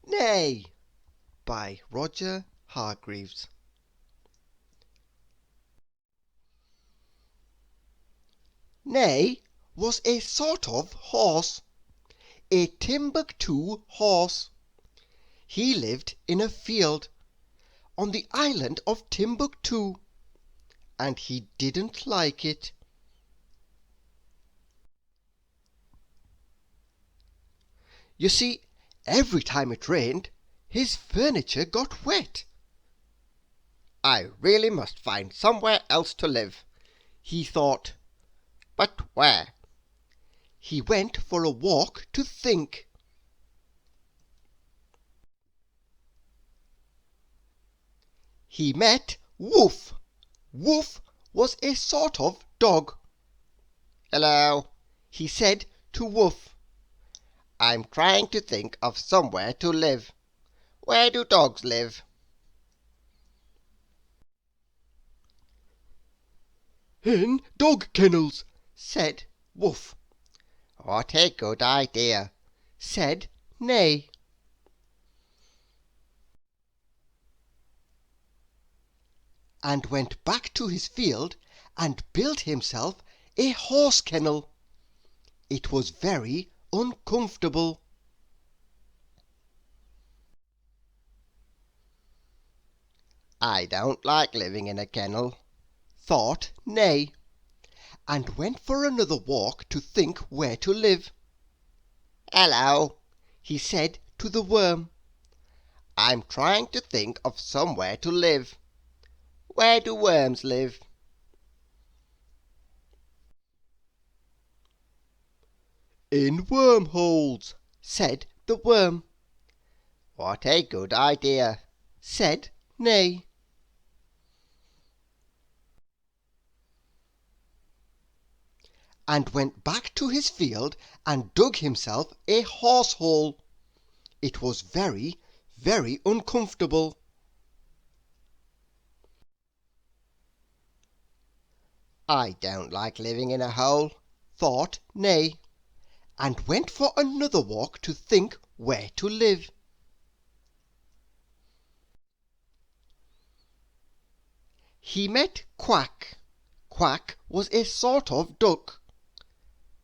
Neigh by Roger Hargreaves. Neigh was a sort of horse, a Timbuctoo horse. He lived in a field on the island of Timbuctoo, and he didn't like it. You see, every time it rained, his furniture got wet. "I really must find somewhere else to live," he thought. But where? He went for a walk to think. He met Woof. Woof was a sort of dog. "Hello," he said to Woof. "I'm trying to think of somewhere to live. Where do dogs live?" "In dog kennels," said Woof. "What a good idea," said Neigh. And went back to his field and built himself a horse kennel. It was very uncomfortable. "I don't like living in a kennel," thought Neigh, and went for another walk to think where to live. "Hello," he said to the worm. "I'm trying to think of somewhere to live. Where do worms live?" "In wormholes," said the worm. "What a good idea," said Neigh. And went back to his field and dug himself a horse hole. It was very, very uncomfortable. "I don't like living in a hole," thought Neigh, and went for another walk to think where to live. He met Quack. Quack was a sort of duck.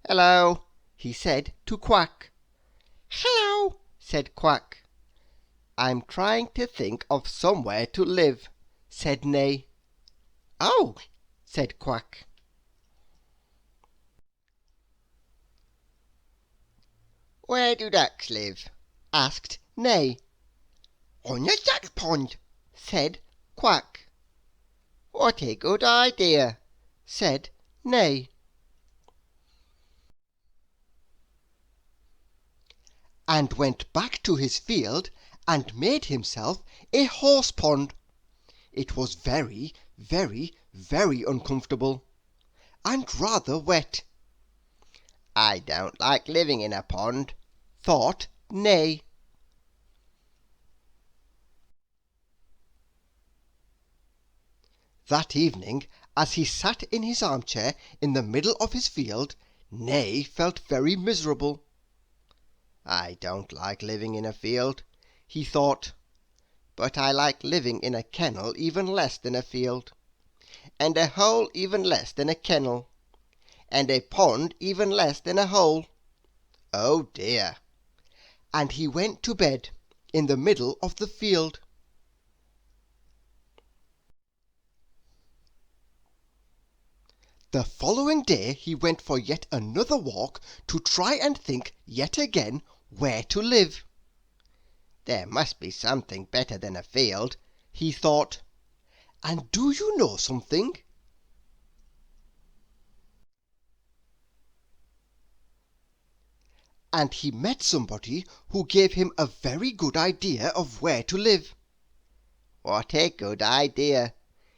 "Hello," he said to Quack. "Hello," said Quack. "I'm trying to think of somewhere to live," said Neigh. "Oh," said Quack. "Where do ducks live?" asked Neigh. "On a duck pond," said Quack. "What a good idea," said Neigh. And went back to his field and made himself a horse pond. It was very, very, very uncomfortable, and rather wet. "I don't like living in a pond," thought Neigh. That evening, as he sat in his armchair in the middle of his field, Neigh felt very miserable. "I don't like living in a field," he thought, "but I like living in a kennel even less than a field, and a hole even less than a kennel, and a pond even less than a hole. Oh dear!" And he went to bed in the middle of the field. The following day he went for yet another walk to try and think yet again where to live. "There must be something better than a field," he thought. And do you know something? And he met somebody who gave him a very good idea of where to live. "What a good idea,"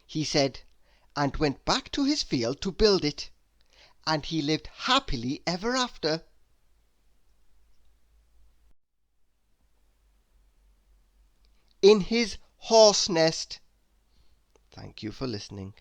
he said, and went back to his field to build it, and he lived happily ever after. In his horse nest. Thank you for listening.